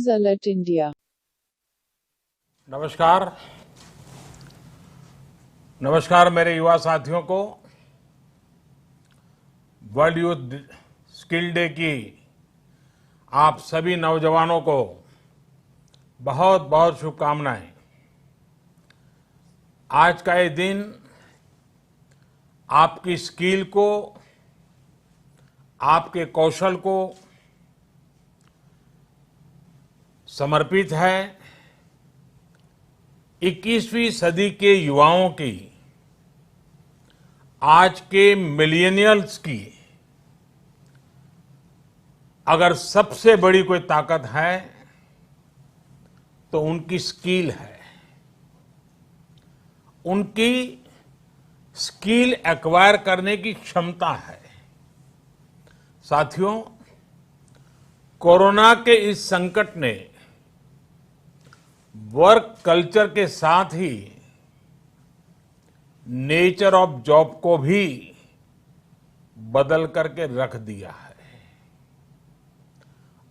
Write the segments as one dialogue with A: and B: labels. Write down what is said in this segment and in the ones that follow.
A: News Alert India.
B: नमस्कार मेरे युवा साथियों को वर्ल्ड यूथ स्किल डे की आप सभी नौजवानों को बहुत बहुत शुभकामनाएं। आज का ये दिन आपकी स्किल को, आपके कौशल को समर्पित है 21वीं सदी के युवाओं की, आज के मिलेनियल्स की अगर सबसे बड़ी कोई ताकत है तो उनकी स्किल है। उनकी स्किल एक्वायर करने की क्षमता है। साथियों, कोरोना के इस संकट ने वर्क कल्चर के साथ ही नेचर ऑफ जॉब को भी बदल करके रख दिया है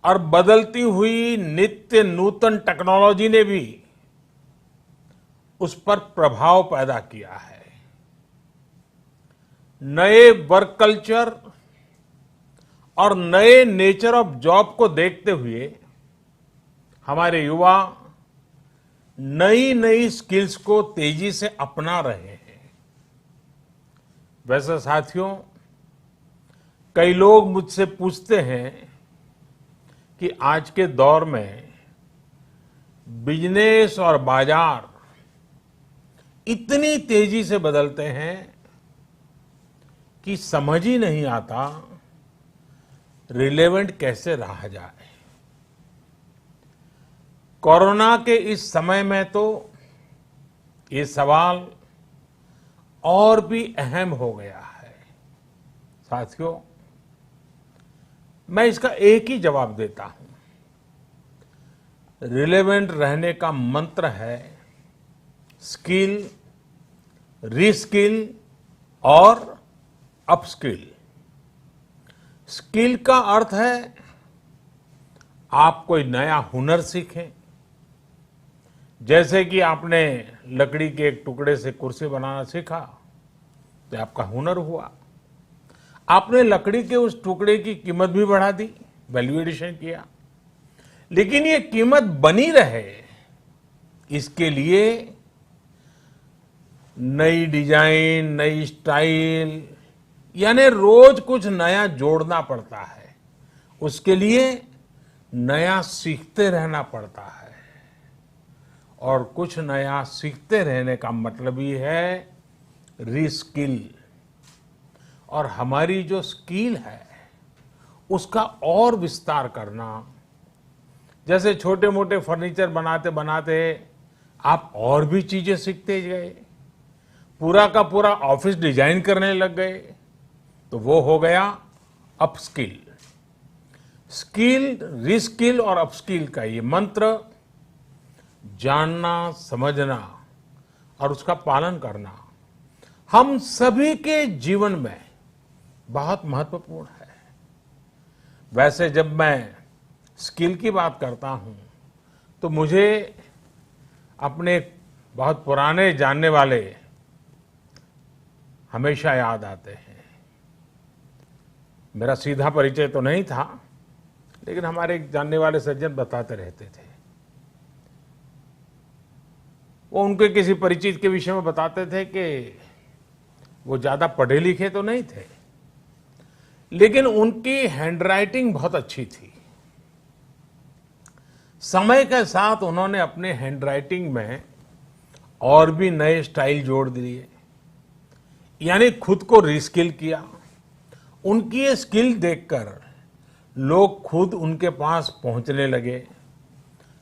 B: और बदलती हुई नित्य नूतन टेक्नोलॉजी ने भी उस पर प्रभाव पैदा किया है। नए वर्क कल्चर और नए नेचर ऑफ जॉब को देखते हुए हमारे युवा नई नई स्किल्स को तेजी से अपना रहे हैं। वैसे साथियों, कई लोग मुझसे पूछते हैं कि आज के दौर में बिजनेस और बाजार इतनी तेजी से बदलते हैं कि समझ ही नहीं आता रिलेवेंट कैसे रहा जाए। कोरोना के इस समय में तो ये सवाल और भी अहम हो गया है। साथियों, मैं इसका एक ही जवाब देता हूं। रिलेवेंट रहने का मंत्र है स्किल, रीस्किल और अपस्किल। स्किल का अर्थ है आप कोई नया हुनर सीखें। जैसे कि आपने लकड़ी के एक टुकड़े से कुर्सी बनाना सीखा तो आपका हुनर हुआ। आपने लकड़ी के उस टुकड़े की कीमत भी बढ़ा दी, वैल्यू एडिशन किया, लेकिन ये कीमत बनी रहे इसके लिए नई डिजाइन, नई स्टाइल, यानी रोज कुछ नया जोड़ना पड़ता है। उसके लिए नया सीखते रहना पड़ता है और कुछ नया सीखते रहने का मतलब ही है रीस्किल। और हमारी जो स्किल है उसका और विस्तार करना। जैसे छोटे मोटे फर्नीचर बनाते बनाते आप और भी चीजें सीखते गए, पूरा का पूरा ऑफिस डिजाइन करने लग गए, तो वो हो गया अपस्किल। स्किल, रीस्किल और अपस्किल का ये मंत्र जानना, समझना और उसका पालन करना हम सभी के जीवन में बहुत महत्वपूर्ण है। वैसे जब मैं स्किल की बात करता हूं तो मुझे अपने बहुत पुराने जानने वाले हमेशा याद आते हैं। मेरा सीधा परिचय तो नहीं था, लेकिन हमारे एक जानने वाले सज्जन बताते रहते थे। वो उनके किसी परिचित के विषय में बताते थे कि वो ज्यादा पढ़े लिखे तो नहीं थे, लेकिन उनकी हैंडराइटिंग बहुत अच्छी थी। समय के साथ उन्होंने अपने हैंडराइटिंग में और भी नए स्टाइल जोड़ दिए, यानी खुद को रीस्किल किया। उनकी ये स्किल देखकर लोग खुद उनके पास पहुंचने लगे।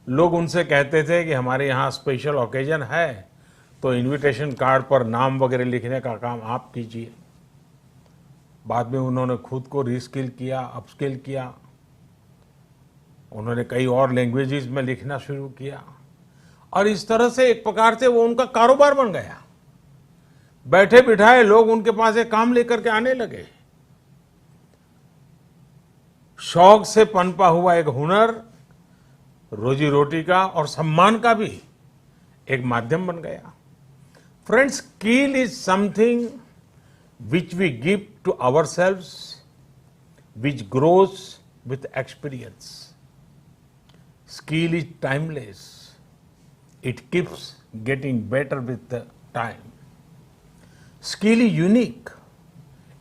B: लोग उनसे कहते थे कि हमारे यहाँ स्पेशल ओकेजन है तो इनविटेशन कार्ड पर नाम वगैरह लिखने का काम आप कीजिए। बाद में उन्होंने खुद को रीस्किल किया, अपस्किल किया। उन्होंने कई और लैंग्वेजेस में लिखना शुरू किया और इस तरह से एक प्रकार से वो उनका कारोबार बन गया। बैठे बिठाए लोग उनके पास एक काम लेकर के आने लगे। शौक से पनपा हुआ एक हुनर रोजी रोटी का और सम्मान का भी एक माध्यम बन गया। Friends, skill is something which we give to ourselves, which grows with experience. Skill is timeless. It keeps getting better with the time. Skill is unique.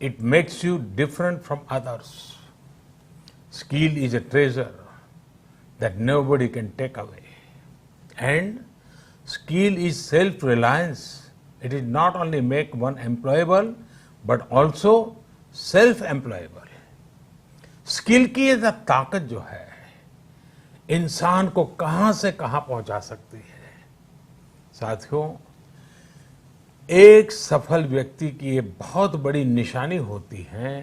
B: It makes you different from others. Skill is a treasure that nobody can take away. And skill is self-reliance. It is not only make one employable, but also self-employable. Skill की ये ताकत जो है इंसान को कहां से कहां पहुंचा सकती है। साथियों, एक सफल व्यक्ति की ये बहुत बड़ी निशानी होती है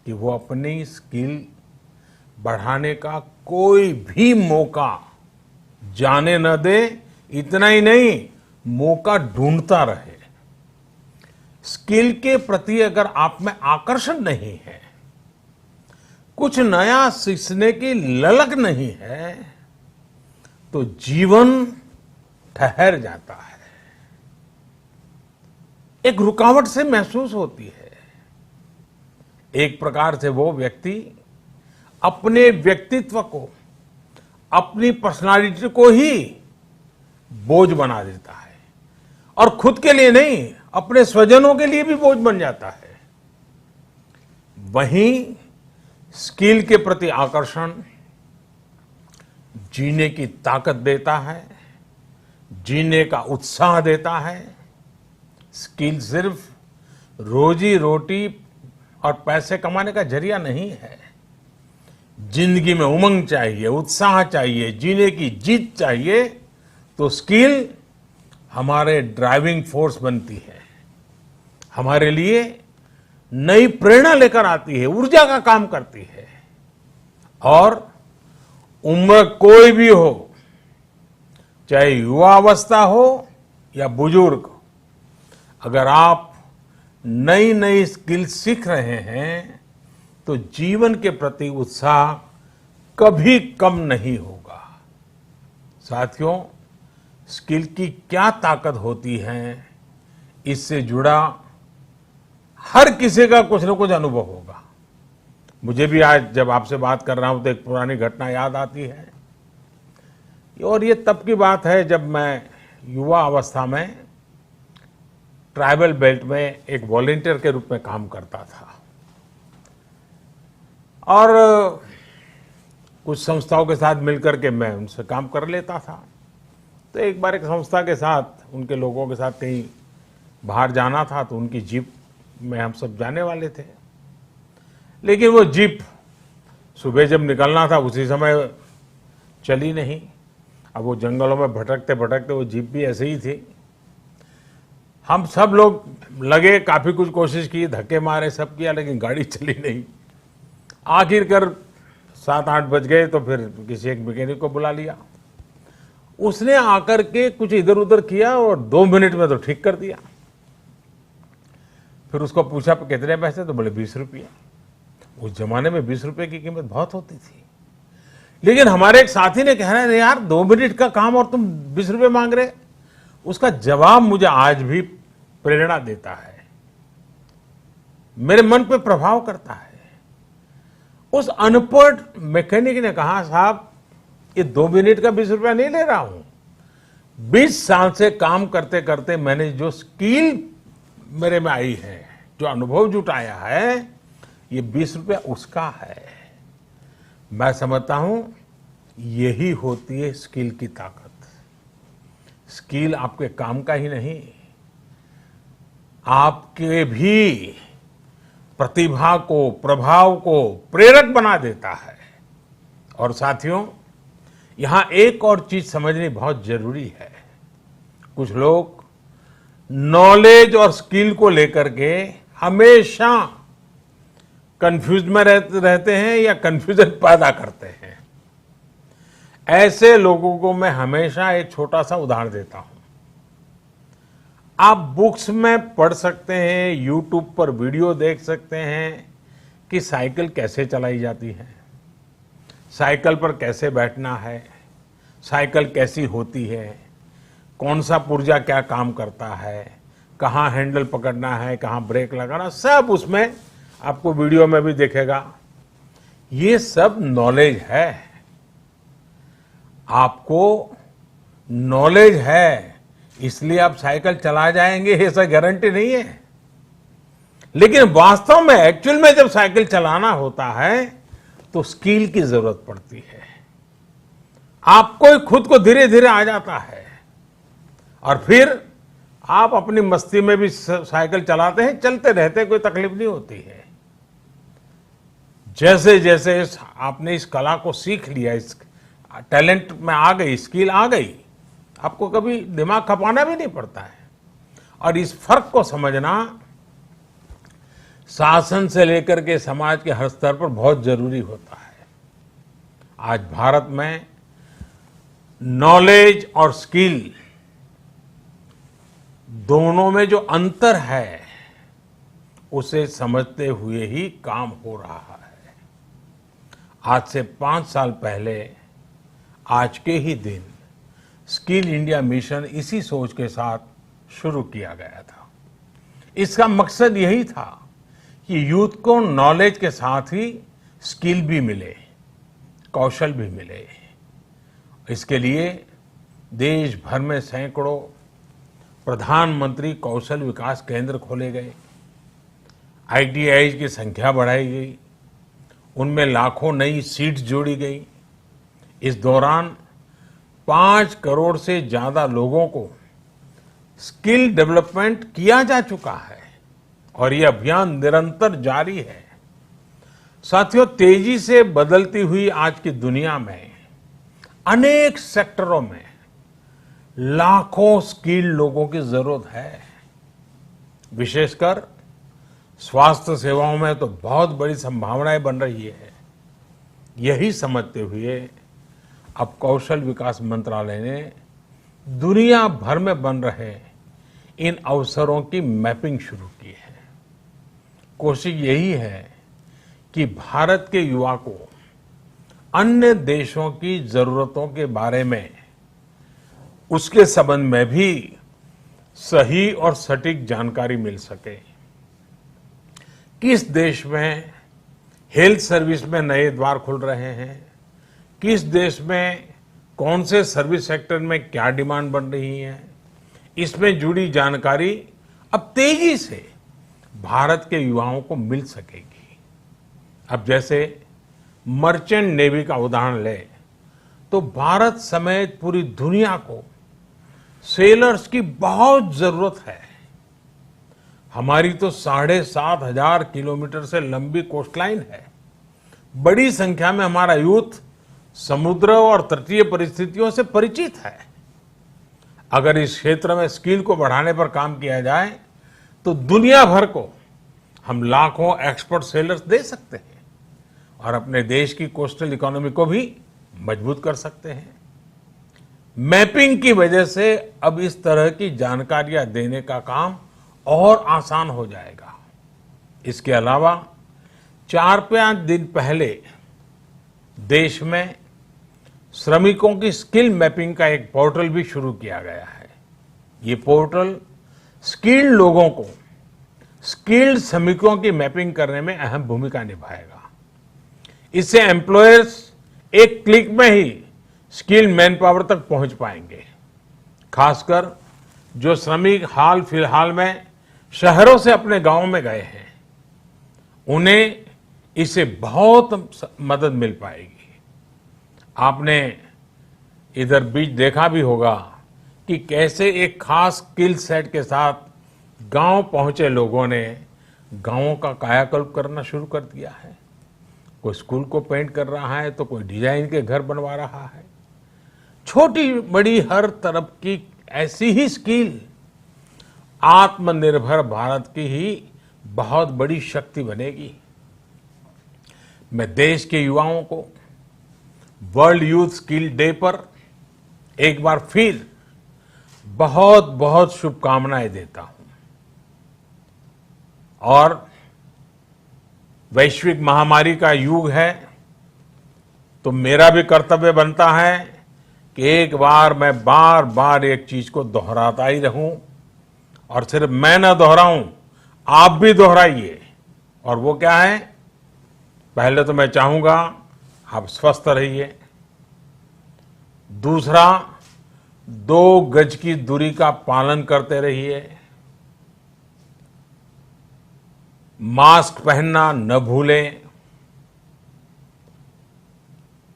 B: कि वो अपनी स्किल बढ़ाने का कोई भी मौका जाने न दे। इतना ही नहीं, मौका ढूंढता रहे। स्किल के प्रति अगर आप में आकर्षण नहीं है, कुछ नया सीखने की ललक नहीं है, तो जीवन ठहर जाता है, एक रुकावट से महसूस होती है। एक प्रकार से वो व्यक्ति अपने व्यक्तित्व को, अपनी पर्सनालिटी को ही बोझ बना देता है और खुद के लिए नहीं, अपने स्वजनों के लिए भी बोझ बन जाता है। वहीं स्किल के प्रति आकर्षण जीने की ताकत देता है, जीने का उत्साह देता है। स्किल सिर्फ रोजी रोटी और पैसे कमाने का जरिया नहीं है। जिंदगी में उमंग चाहिए, उत्साह चाहिए, जीने की जीत चाहिए, तो स्किल हमारे ड्राइविंग फोर्स बनती है, हमारे लिए नई प्रेरणा लेकर आती है, ऊर्जा का काम करती है। और उम्र कोई भी हो, चाहे युवा अवस्था हो या बुजुर्ग, अगर आप नई नई स्किल सीख रहे हैं तो जीवन के प्रति उत्साह कभी कम नहीं होगा। साथियों, स्किल की क्या ताकत होती है, इससे जुड़ा हर किसी का कुछ न कुछ अनुभव होगा। मुझे भी आज जब आपसे बात कर रहा हूं तो एक पुरानी घटना याद आती है, और ये तब की बात है जब मैं युवा अवस्था में ट्राइबल बेल्ट में एक वॉलंटियर के रूप में काम करता था। और कुछ संस्थाओं के साथ मिलकर के मैं उनसे काम कर लेता था। तो एक बार एक संस्था के साथ, उनके लोगों के साथ कहीं बाहर जाना था, तो उनकी जीप में हम सब जाने वाले थे। लेकिन वो जीप सुबह जब निकलना था उसी समय चली नहीं। अब वो जंगलों में भटकते भटकते वो जीप भी ऐसे ही थी। हम सब लोग लगे, काफी कुछ कोशिश की, धक्के मारे, सब किया, लेकिन गाड़ी चली नहीं। आखिरकार 7-8 बज गए तो फिर किसी एक मैकेनिक को बुला लिया। उसने आकर के कुछ इधर उधर किया और 2 मिनट में तो ठीक कर दिया। फिर उसको पूछा कितने पैसे, तो बोले 20 रुपये। उस जमाने में 20 रुपये की कीमत बहुत होती थी। लेकिन हमारे एक साथी ने कहा, अरे यार 2 मिनट का काम और तुम 20 रुपये मांग रहे। उसका जवाब मुझे आज भी प्रेरणा देता है, मेरे मन पे प्रभाव करता है। उस अनपढ़ मैकेनिक ने कहा, साहब ये 2 मिनट का 20 रुपया नहीं ले रहा हूं, 20 साल से काम करते करते मैंने जो स्किल मेरे में आई है, जो अनुभव जुटाया है, ये 20 रुपया उसका है। मैं समझता हूं यही होती है स्किल की ताकत। स्किल आपके काम का ही नहीं, आपके भी प्रतिभा को, प्रभाव को प्रेरक बना देता है। और साथियों, यहां एक और चीज समझनी बहुत जरूरी है। कुछ लोग नॉलेज और स्किल को लेकर के हमेशा कंफ्यूज में रहते हैं या कंफ्यूजन पैदा करते हैं। ऐसे लोगों को मैं हमेशा एक छोटा सा उदाहरण देता हूं। आप बुक्स में पढ़ सकते हैं, यूट्यूब पर वीडियो देख सकते हैं कि साइकिल कैसे चलाई जाती है, साइकिल पर कैसे बैठना है, साइकिल कैसी होती है, कौन सा पुर्जा क्या काम करता है, कहाँ हैंडल पकड़ना है, कहाँ ब्रेक लगाना, सब उसमें आपको वीडियो में भी दिखेगा। ये सब नॉलेज है। आपको नॉलेज है इसलिए आप साइकिल चला जाएंगे, ऐसा गारंटी नहीं है। लेकिन वास्तव में एक्चुअल में जब साइकिल चलाना होता है तो स्किल की जरूरत पड़ती है। आपको खुद को धीरे धीरे आ जाता है और फिर आप अपनी मस्ती में भी साइकिल चलाते हैं, चलते रहते हैं, कोई तकलीफ नहीं होती है। जैसे जैसे आपने इस कला को सीख लिया, इस टैलेंट में आ गई, स्किल आ गई, आपको कभी दिमाग खपाना भी नहीं पड़ता है। और इस फर्क को समझना शासन से लेकर के समाज के हर स्तर पर बहुत जरूरी होता है। आज भारत में नॉलेज और स्किल दोनों में जो अंतर है उसे समझते हुए ही काम हो रहा है। आज से 5 साल पहले आज के ही दिन स्किल इंडिया मिशन इसी सोच के साथ शुरू किया गया था। इसका मकसद यही था कि यूथ को नॉलेज के साथ ही स्किल भी मिले, कौशल भी मिले। इसके लिए देश भर में सैकड़ों प्रधानमंत्री कौशल विकास केंद्र खोले गए, ITI की संख्या बढ़ाई गई, उनमें लाखों नई सीट्स जोड़ी गई। इस दौरान 5 करोड़ से ज्यादा लोगों को स्किल डेवलपमेंट किया जा चुका है और यह अभियान निरंतर जारी है। साथियों, तेजी से बदलती हुई आज की दुनिया में अनेक सेक्टरों में लाखों स्किल लोगों की जरूरत है। विशेषकर स्वास्थ्य सेवाओं में तो बहुत बड़ी संभावनाएं बन रही है। यही समझते हुए अब कौशल विकास मंत्रालय ने दुनिया भर में बन रहे इन अवसरों की मैपिंग शुरू की है। कोशिश यही है कि भारत के युवा को अन्य देशों की जरूरतों के बारे में, उसके संबंध में भी सही और सटीक जानकारी मिल सके। किस देश में हेल्थ सर्विस में नए द्वार खुल रहे हैं, किस देश में कौन से सर्विस सेक्टर में क्या डिमांड बन रही है, इसमें जुड़ी जानकारी अब तेजी से भारत के युवाओं को मिल सकेगी। अब जैसे मर्चेंट नेवी का उदाहरण ले तो भारत समेत पूरी दुनिया को सेलर्स की बहुत जरूरत है। हमारी तो 7,500 किलोमीटर से लंबी कोस्टलाइन है। बड़ी संख्या में हमारा यूथ समुद्र और तटीय परिस्थितियों से परिचित है। अगर इस क्षेत्र में स्किल को बढ़ाने पर काम किया जाए तो दुनिया भर को हम लाखों एक्सपर्ट सेलर्स दे सकते हैं और अपने देश की कोस्टल इकोनॉमी को भी मजबूत कर सकते हैं। मैपिंग की वजह से अब इस तरह की जानकारियां देने का काम और आसान हो जाएगा। इसके अलावा 4-5 दिन पहले देश में श्रमिकों की स्किल मैपिंग का एक पोर्टल भी शुरू किया गया है। ये पोर्टल स्किल्ड लोगों को स्किल्ड श्रमिकों की मैपिंग करने में अहम भूमिका निभाएगा। इससे एम्प्लॉयर्स एक क्लिक में ही स्किल्ड मैन पावर तक पहुंच पाएंगे। खासकर जो श्रमिक हाल फिलहाल में शहरों से अपने गांव में गए हैं, उन्हें इससे बहुत मदद मिल पाएगी। आपने इधर बीच देखा भी होगा कि कैसे एक खास स्किल सेट के साथ गांव पहुंचे लोगों ने गांवों का कायाकल्प करना शुरू कर दिया है। कोई स्कूल को पेंट कर रहा है तो कोई डिजाइन के घर बनवा रहा है। छोटी बड़ी हर तरफ की ऐसी ही स्किल आत्मनिर्भर भारत की ही बहुत बड़ी शक्ति बनेगी। मैं देश के युवाओं को वर्ल्ड यूथ स्किल डे पर एक बार फिर बहुत बहुत शुभकामनाएं देता हूं और वैश्विक महामारी का युग है तो मेरा भी कर्तव्य बनता है कि एक बार मैं बार बार एक चीज को दोहराता ही रहूं, और सिर्फ मैं ना दोहराऊं, आप भी दोहराइए। और वो क्या है? पहले तो मैं चाहूंगा आप स्वस्थ रहिए। दूसरा, 2 गज की दूरी का पालन करते रहिए। मास्क पहनना न भूलें।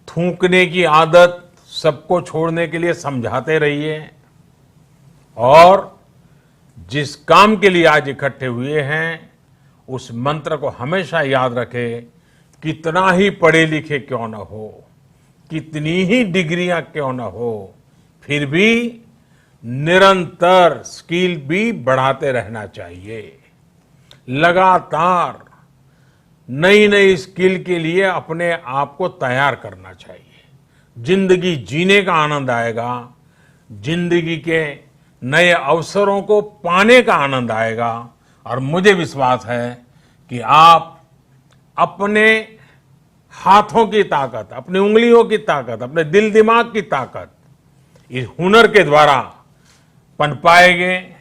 B: थूकने की आदत सबको छोड़ने के लिए समझाते रहिए। और जिस काम के लिए आज इकट्ठे हुए हैं, उस मंत्र को हमेशा याद रखें। कितना ही पढ़े लिखे क्यों न हो, कितनी ही डिग्रियां क्यों न हो, फिर भी निरंतर स्किल भी बढ़ाते रहना चाहिए। लगातार नई नई स्किल के लिए अपने आप को तैयार करना चाहिए। जिंदगी जीने का आनंद आएगा, जिंदगी के नए अवसरों को पाने का आनंद आएगा। और मुझे विश्वास है कि आप अपने हाथों की ताकत, अपनी उंगलियों की ताकत, अपने दिल दिमाग की ताकत इस हुनर के द्वारा पनपाएंगे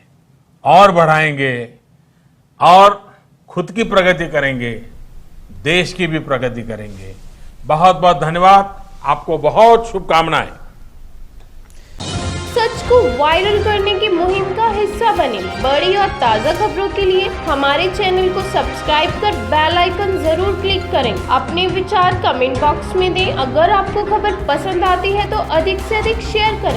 B: और बढ़ाएंगे, और खुद की प्रगति करेंगे, देश की भी प्रगति करेंगे। बहुत बहुत धन्यवाद। आपको बहुत शुभकामनाएं।
A: सच को वायरल करने की मुहिम का हिस्सा बने। बड़ी और ताज़ा खबरों के लिए हमारे चैनल को सब्सक्राइब कर बेल आइकन जरूर क्लिक करें। अपने विचार कमेंट बॉक्स में दें। अगर आपको खबर पसंद आती है तो अधिक से अधिक शेयर करें।